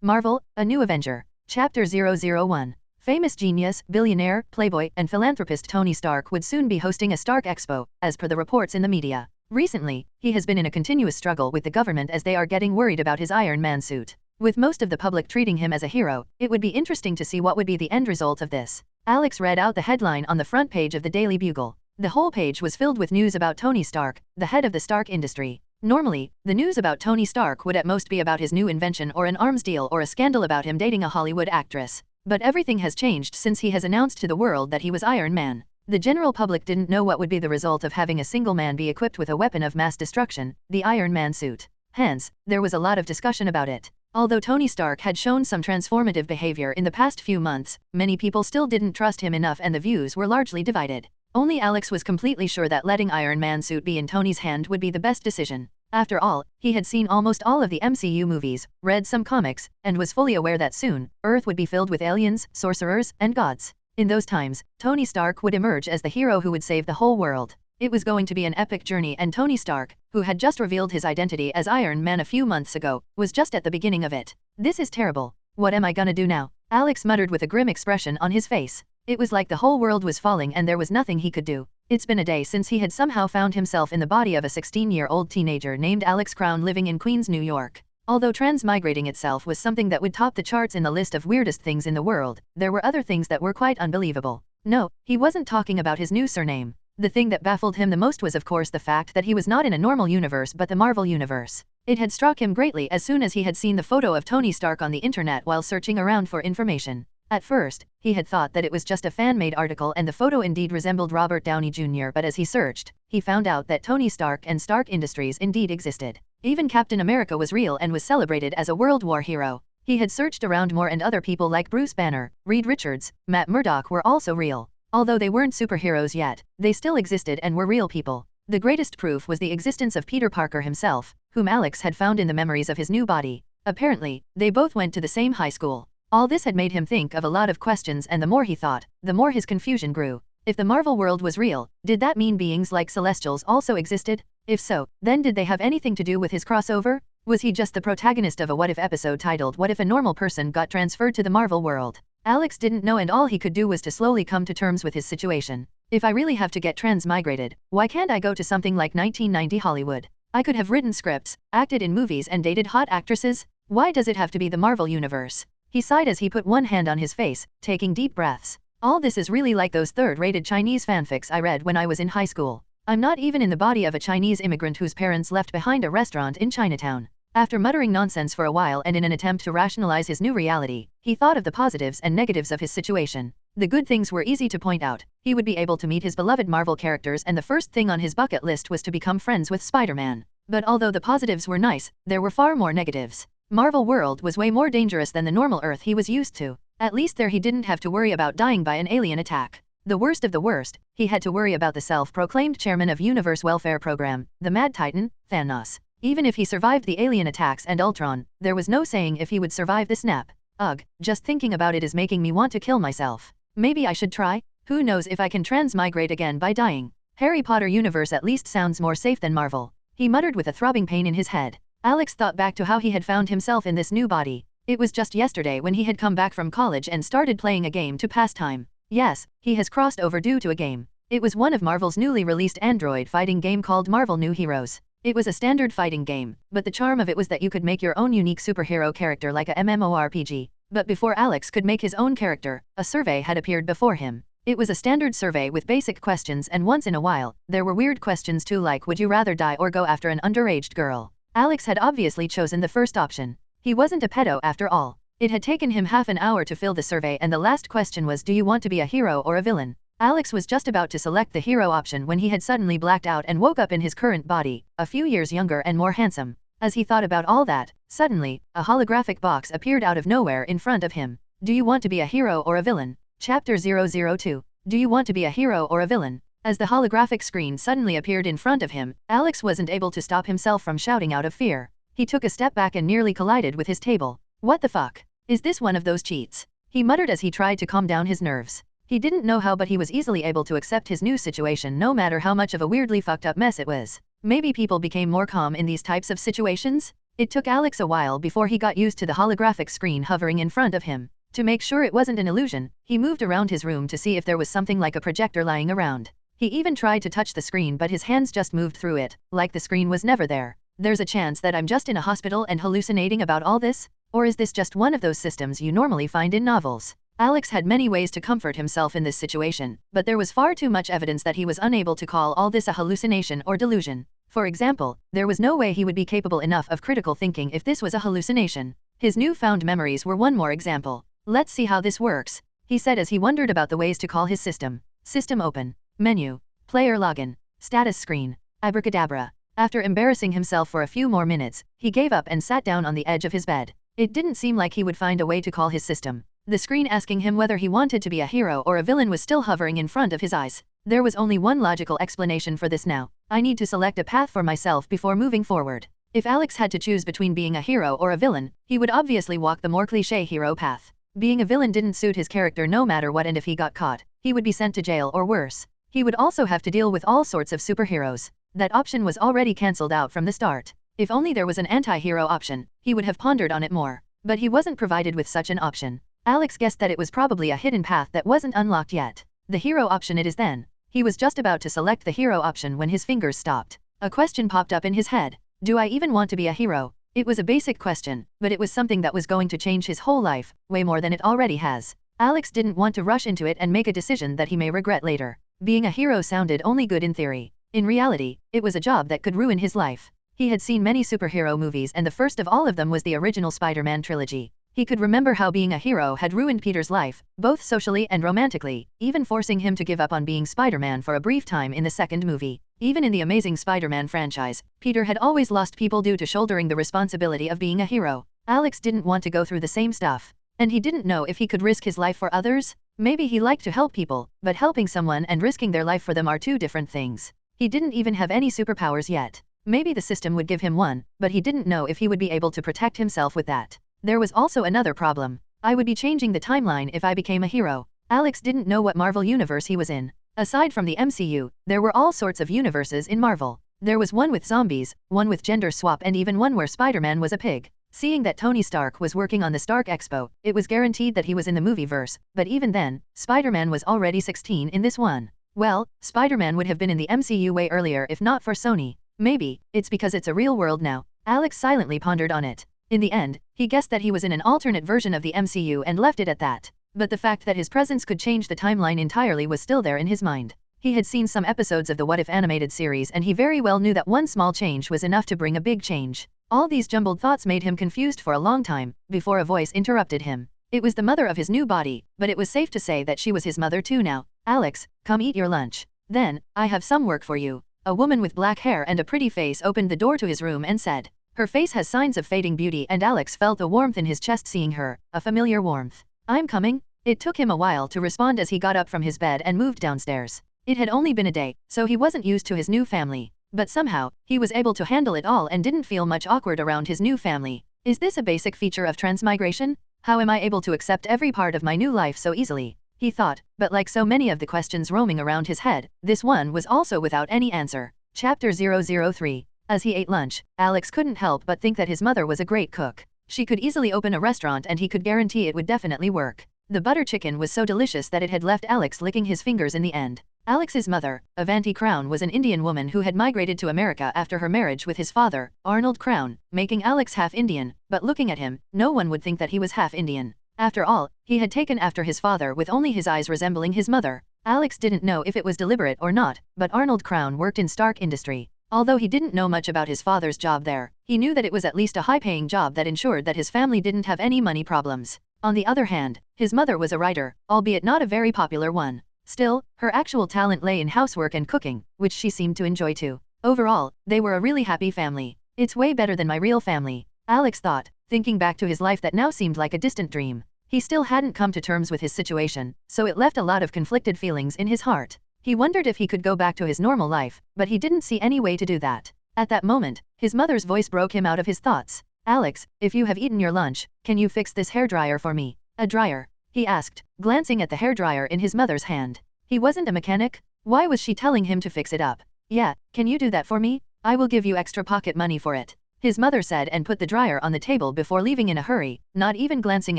Marvel, A New Avenger. Chapter 001. Famous genius, billionaire, playboy, and philanthropist Tony Stark would soon be hosting a Stark Expo, as per the reports in the media. Recently, he has been in a continuous struggle with the government as they are getting worried about his Iron Man suit. With most of the public treating him as a hero, it would be interesting to see what would be the end result of this. Alex read out the headline on the front page of the Daily Bugle. The whole page was filled with news about Tony Stark, the head of the Stark industry. Normally, the news about Tony Stark would at most be about his new invention or an arms deal or a scandal about him dating a Hollywood actress. But everything has changed since he has announced to the world that he was Iron Man. The general public didn't know what would be the result of having a single man be equipped with a weapon of mass destruction, the Iron Man suit. Hence, there was a lot of discussion about it. Although Tony Stark had shown some transformative behavior in the past few months, many people still didn't trust him enough and the views were largely divided. Only Alex was completely sure that letting Iron Man suit be in Tony's hand would be the best decision. After all, he had seen almost all of the MCU movies, read some comics, and was fully aware that soon, Earth would be filled with aliens, sorcerers, and gods. In those times, Tony Stark would emerge as the hero who would save the whole world. It was going to be an epic journey, and Tony Stark, who had just revealed his identity as Iron Man a few months ago, was just at the beginning of it. This is terrible. What am I gonna do now? Alex muttered with a grim expression on his face. It was like the whole world was falling and there was nothing he could do. It's been a day since he had somehow found himself in the body of a 16-year-old teenager named Alex Crown living in Queens, New York. Although transmigrating itself was something that would top the charts in the list of weirdest things in the world, there were other things that were quite unbelievable. No, he wasn't talking about his new surname. The thing that baffled him the most was of course the fact that he was not in a normal universe but the Marvel universe. It had struck him greatly as soon as he had seen the photo of Tony Stark on the internet while searching around for information. At first, he had thought that it was just a fan-made article and the photo indeed resembled Robert Downey Jr. But as he searched, he found out that Tony Stark and Stark Industries indeed existed. Even Captain America was real and was celebrated as a World War hero. He had searched around more and other people like Bruce Banner, Reed Richards, Matt Murdock were also real. Although they weren't superheroes yet, they still existed and were real people. The greatest proof was the existence of Peter Parker himself, whom Alex had found in the memories of his new body. Apparently, they both went to the same high school. All this had made him think of a lot of questions, and the more he thought, the more his confusion grew. If the Marvel world was real, did that mean beings like Celestials also existed? If so, then did they have anything to do with his crossover? Was he just the protagonist of a what-if episode titled What If a Normal Person Got Transferred to the Marvel World? Alex didn't know, and all he could do was to slowly come to terms with his situation. If I really have to get transmigrated, why can't I go to something like 1990 Hollywood? I could have written scripts, acted in movies and dated hot actresses. Why does it have to be the Marvel universe? He sighed as he put one hand on his face, taking deep breaths. All this is really like those third-rated Chinese fanfics I read when I was in high school. I'm not even in the body of a Chinese immigrant whose parents left behind a restaurant in Chinatown. After muttering nonsense for a while and in an attempt to rationalize his new reality, he thought of the positives and negatives of his situation. The good things were easy to point out. He would be able to meet his beloved Marvel characters, and the first thing on his bucket list was to become friends with Spider-Man. But although the positives were nice, there were far more negatives. Marvel world was way more dangerous than the normal Earth he was used to. At least there he didn't have to worry about dying by an alien attack. The worst of the worst, he had to worry about the self-proclaimed chairman of Universe Welfare Program, the Mad Titan, Thanos. Even if he survived the alien attacks and Ultron, there was no saying if he would survive the snap. Ugh, just thinking about it is making me want to kill myself. Maybe I should try? Who knows if I can transmigrate again by dying? Harry Potter universe at least sounds more safe than Marvel. He muttered with a throbbing pain in his head. Alex thought back to how he had found himself in this new body. It was just yesterday when he had come back from college and started playing a game to pass time. Yes, he has crossed over due to a game. It was one of Marvel's newly released Android fighting game called Marvel New Heroes. It was a standard fighting game, but the charm of it was that you could make your own unique superhero character like a MMORPG. But before Alex could make his own character, a survey had appeared before him. It was a standard survey with basic questions, and once in a while, there were weird questions too, like would you rather die or go after an underage girl? Alex had obviously chosen the first option. He wasn't a pedo after all. It had taken him half an hour to fill the survey, and the last question was, do you want to be a hero or a villain? Alex was just about to select the hero option when he had suddenly blacked out and woke up in his current body, a few years younger and more handsome. As he thought about all that, suddenly, a holographic box appeared out of nowhere in front of him. Do you want to be a hero or a villain? Chapter 002. Do you want to be a hero or a villain? As the holographic screen suddenly appeared in front of him, Alex wasn't able to stop himself from shouting out of fear. He took a step back and nearly collided with his table. What the fuck? Is this one of those cheats? He muttered as he tried to calm down his nerves. He didn't know how, but he was easily able to accept his new situation no matter how much of a weirdly fucked up mess it was. Maybe people became more calm in these types of situations? It took Alex a while before he got used to the holographic screen hovering in front of him. To make sure it wasn't an illusion, he moved around his room to see if there was something like a projector lying around. He even tried to touch the screen, but his hands just moved through it, like the screen was never there. There's a chance that I'm just in a hospital and hallucinating about all this? Or is this just one of those systems you normally find in novels? Alex had many ways to comfort himself in this situation, but there was far too much evidence that he was unable to call all this a hallucination or delusion. For example, there was no way he would be capable enough of critical thinking if this was a hallucination. His newfound memories were one more example. Let's see how this works, he said as he wondered about the ways to call his system. System open. Menu. Player login. Status screen. Abracadabra. After embarrassing himself for a few more minutes, he gave up and sat down on the edge of his bed. It didn't seem like he would find a way to call his system. The screen asking him whether he wanted to be a hero or a villain was still hovering in front of his eyes. There was only one logical explanation for this now. I need to select a path for myself before moving forward. If Alex had to choose between being a hero or a villain, he would obviously walk the more cliché hero path. Being a villain didn't suit his character no matter what, and if he got caught, he would be sent to jail or worse. He would also have to deal with all sorts of superheroes. That option was already cancelled out from the start. If only there was an anti-hero option, he would have pondered on it more. But he wasn't provided with such an option. Alex guessed that it was probably a hidden path that wasn't unlocked yet. The hero option it is then. He was just about to select the hero option when his fingers stopped. A question popped up in his head. Do I even want to be a hero? It was a basic question, but it was something that was going to change his whole life, way more than it already has. Alex didn't want to rush into it and make a decision that he may regret later. Being a hero sounded only good in theory. In reality, it was a job that could ruin his life. He had seen many superhero movies, and the first of all of them was the original Spider-Man trilogy. He could remember how being a hero had ruined Peter's life, both socially and romantically, even forcing him to give up on being Spider-Man for a brief time in the second movie. Even in the Amazing Spider-Man franchise, Peter had always lost people due to shouldering the responsibility of being a hero. Alex didn't want to go through the same stuff. And he didn't know if he could risk his life for others. Maybe he liked to help people, but helping someone and risking their life for them are two different things. He didn't even have any superpowers yet. Maybe the system would give him one, but he didn't know if he would be able to protect himself with that. There was also another problem. I would be changing the timeline if I became a hero. Alex didn't know what Marvel universe he was in. Aside from the MCU, there were all sorts of universes in Marvel. There was one with zombies, one with gender swap, and even one where Spider-Man was a pig. Seeing that Tony Stark was working on the Stark Expo, it was guaranteed that he was in the movieverse, but even then, Spider-Man was already 16 in this one. Well, Spider-Man would have been in the MCU way earlier if not for Sony. Maybe, it's because it's a real world now. Alex silently pondered on it. In the end, he guessed that he was in an alternate version of the MCU and left it at that. But the fact that his presence could change the timeline entirely was still there in his mind. He had seen some episodes of the What If animated series, and he very well knew that one small change was enough to bring a big change. All these jumbled thoughts made him confused for a long time, before a voice interrupted him. It was the mother of his new body, but it was safe to say that she was his mother too now. Alex, come eat your lunch. Then, I have some work for you. A woman with black hair and a pretty face opened the door to his room and said. Her face has signs of fading beauty, and Alex felt a warmth in his chest seeing her, a familiar warmth. I'm coming. It took him a while to respond as he got up from his bed and moved downstairs. It had only been a day, so he wasn't used to his new family. But somehow, he was able to handle it all and didn't feel much awkward around his new family. Is this a basic feature of transmigration? How am I able to accept every part of my new life so easily? He thought, but like so many of the questions roaming around his head, this one was also without any answer. Chapter 003. As he ate lunch, Alex couldn't help but think that his mother was a great cook. She could easily open a restaurant and he could guarantee it would definitely work. The butter chicken was so delicious that it had left Alex licking his fingers in the end. Alex's mother, Avanti Crown, was an Indian woman who had migrated to America after her marriage with his father, Arnold Crown, making Alex half Indian, but looking at him, no one would think that he was half Indian. After all, he had taken after his father with only his eyes resembling his mother. Alex didn't know if it was deliberate or not, but Arnold Crown worked in Stark Industry. Although he didn't know much about his father's job there, he knew that it was at least a high-paying job that ensured that his family didn't have any money problems. On the other hand, his mother was a writer, albeit not a very popular one. Still, her actual talent lay in housework and cooking, which she seemed to enjoy too. Overall, they were a really happy family. It's way better than my real family, Alex thought, thinking back to his life that now seemed like a distant dream. He still hadn't come to terms with his situation, so it left a lot of conflicted feelings in his heart. He wondered if he could go back to his normal life, but he didn't see any way to do that. At that moment, his mother's voice broke him out of his thoughts. Alex, if you have eaten your lunch, can you fix this hairdryer for me? A dryer? He asked, glancing at the hairdryer in his mother's hand. He wasn't a mechanic? Why was she telling him to fix it up? Yeah, can you do that for me? I will give you extra pocket money for it. his mother said and put the dryer on the table before leaving in a hurry, not even glancing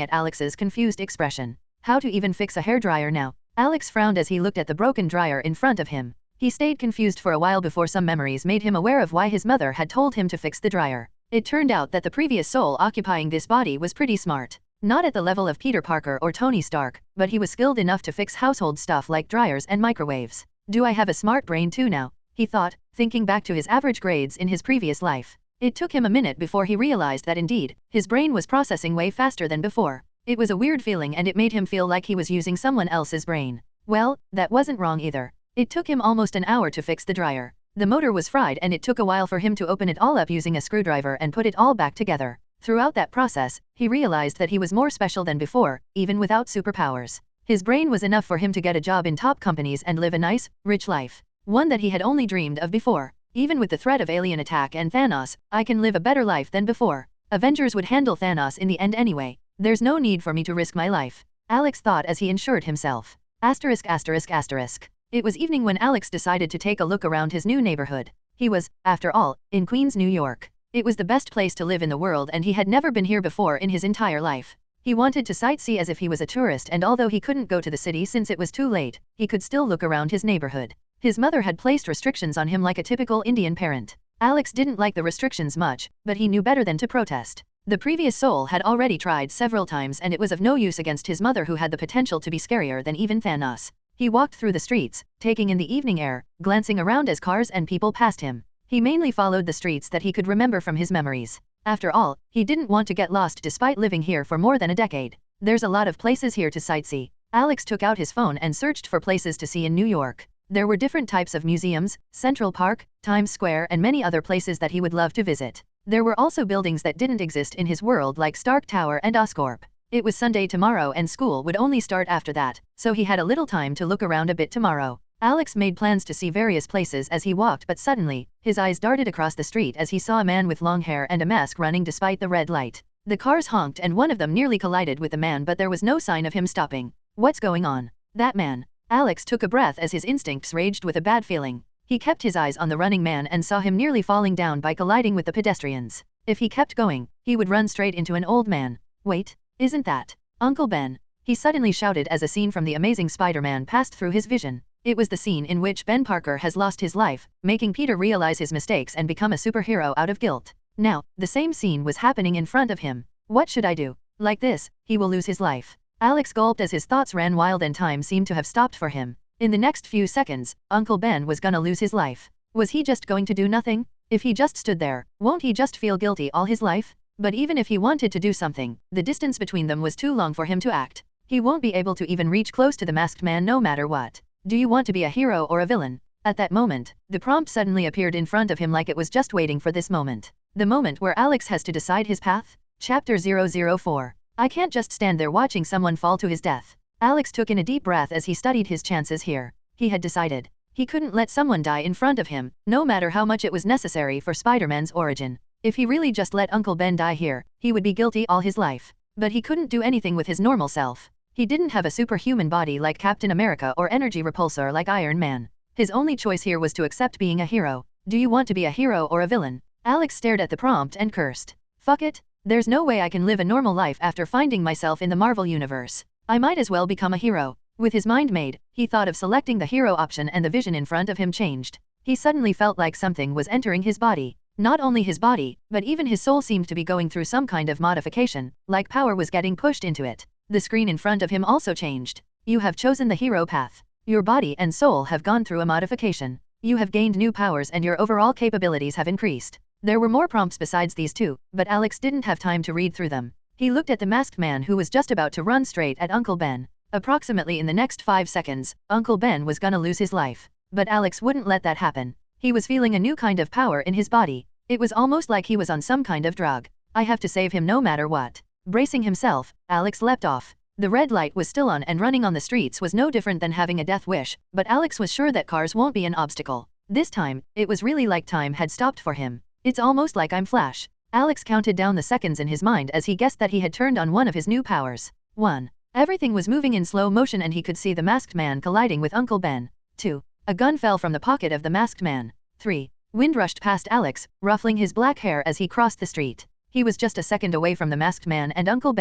at Alex's confused expression. How to even fix a hairdryer now? Alex frowned as he looked at the broken dryer in front of him. He stayed confused for a while before some memories made him aware of why his mother had told him to fix the dryer. It turned out that the previous soul occupying this body was pretty smart. Not at the level of Peter Parker or Tony Stark, but he was skilled enough to fix household stuff like dryers and microwaves. Do I have a smart brain too now? He thought, thinking back to his average grades in his previous life. It took him a minute before he realized that indeed, his brain was processing way faster than before. It was a weird feeling and it made him feel like he was using someone else's brain. Well, that wasn't wrong either. It took him almost an hour to fix the dryer. The motor was fried and it took a while for him to open it all up using a screwdriver and put it all back together. Throughout that process, he realized that he was more special than before, even without superpowers. His brain was enough for him to get a job in top companies and live a nice, rich life. One that he had only dreamed of before. Even with the threat of alien attack and Thanos, I can live a better life than before. Avengers would handle Thanos in the end anyway. There's no need for me to risk my life. Alex thought as he assured himself. Asterisk asterisk asterisk. It was evening when Alex decided to take a look around his new neighborhood. He was, after all, in Queens, New York. It was the best place to live in the world and he had never been here before in his entire life. He wanted to sightsee as if he was a tourist and although he couldn't go to the city since it was too late, he could still look around his neighborhood. His mother had placed restrictions on him like a typical Indian parent. Alex didn't like the restrictions much, but he knew better than to protest. The previous soul had already tried several times and it was of no use against his mother who had the potential to be scarier than even Thanos. He walked through the streets, taking in the evening air, glancing around as cars and people passed him. He mainly followed the streets that he could remember from his memories. After all, he didn't want to get lost despite living here for more than a decade. There's a lot of places here to sightsee. Alex took out his phone and searched for places to see in New York. There were different types of museums, Central Park, Times Square and many other places that he would love to visit. There were also buildings that didn't exist in his world like Stark Tower and Oscorp. It was Sunday tomorrow and school would only start after that, so he had a little time to look around a bit tomorrow. Alex made plans to see various places as he walked but suddenly, his eyes darted across the street as he saw a man with long hair and a mask running despite the red light. The cars honked and one of them nearly collided with the man but there was no sign of him stopping. What's going on? That man. Alex took a breath as his instincts raged with a bad feeling. He kept his eyes on the running man and saw him nearly falling down by colliding with the pedestrians. If he kept going, he would run straight into an old man. Wait, isn't that Uncle Ben? He suddenly shouted as a scene from The Amazing Spider-Man passed through his vision. It was the scene in which Ben Parker has lost his life, making Peter realize his mistakes and become a superhero out of guilt. Now, the same scene was happening in front of him. What should I do? Like this, he will lose his life. Alex gulped as his thoughts ran wild and time seemed to have stopped for him. In the next few seconds, Uncle Ben was gonna lose his life. Was he just going to do nothing? If he just stood there, won't he just feel guilty all his life? But even if he wanted to do something, the distance between them was too long for him to act. He won't be able to even reach close to the masked man no matter what. Do you want to be a hero or a villain? At that moment, the prompt suddenly appeared in front of him like it was just waiting for this moment. The moment where Alex has to decide his path? Chapter 004. I can't just stand there watching someone fall to his death. Alex took in a deep breath as he studied his chances here. He had decided. He couldn't let someone die in front of him, no matter how much it was necessary for Spider-Man's origin. If he really just let Uncle Ben die here, he would be guilty all his life. But he couldn't do anything with his normal self. He didn't have a superhuman body like Captain America or energy repulsor like Iron Man. His only choice here was to accept being a hero. Do you want to be a hero or a villain? Alex stared at the prompt and cursed. Fuck it. There's no way I can live a normal life after finding myself in the Marvel Universe. I might as well become a hero. With his mind made, he thought of selecting the hero option and the vision in front of him changed. He suddenly felt like something was entering his body. Not only his body, but even his soul seemed to be going through some kind of modification, like power was getting pushed into it. The screen in front of him also changed. You have chosen the hero path. Your body and soul have gone through a modification. You have gained new powers and your overall capabilities have increased. There were more prompts besides these two, but Alex didn't have time to read through them. He looked at the masked man who was just about to run straight at Uncle Ben. Approximately in the next 5 seconds, Uncle Ben was gonna lose his life. But Alex wouldn't let that happen. He was feeling a new kind of power in his body. It was almost like he was on some kind of drug. I have to save him no matter what. Bracing himself, Alex leapt off. The red light was still on and running on the streets was no different than having a death wish, but Alex was sure that cars won't be an obstacle. This time, it was really like time had stopped for him. It's almost like I'm Flash. Alex counted down the seconds in his mind as he guessed that he had turned on one of his new powers. 1. Everything was moving in slow motion and he could see the masked man colliding with Uncle Ben. 2. A gun fell from the pocket of the masked man. 3. Wind rushed past Alex, ruffling his black hair as he crossed the street. He was just a second away from the masked man and Uncle Ben.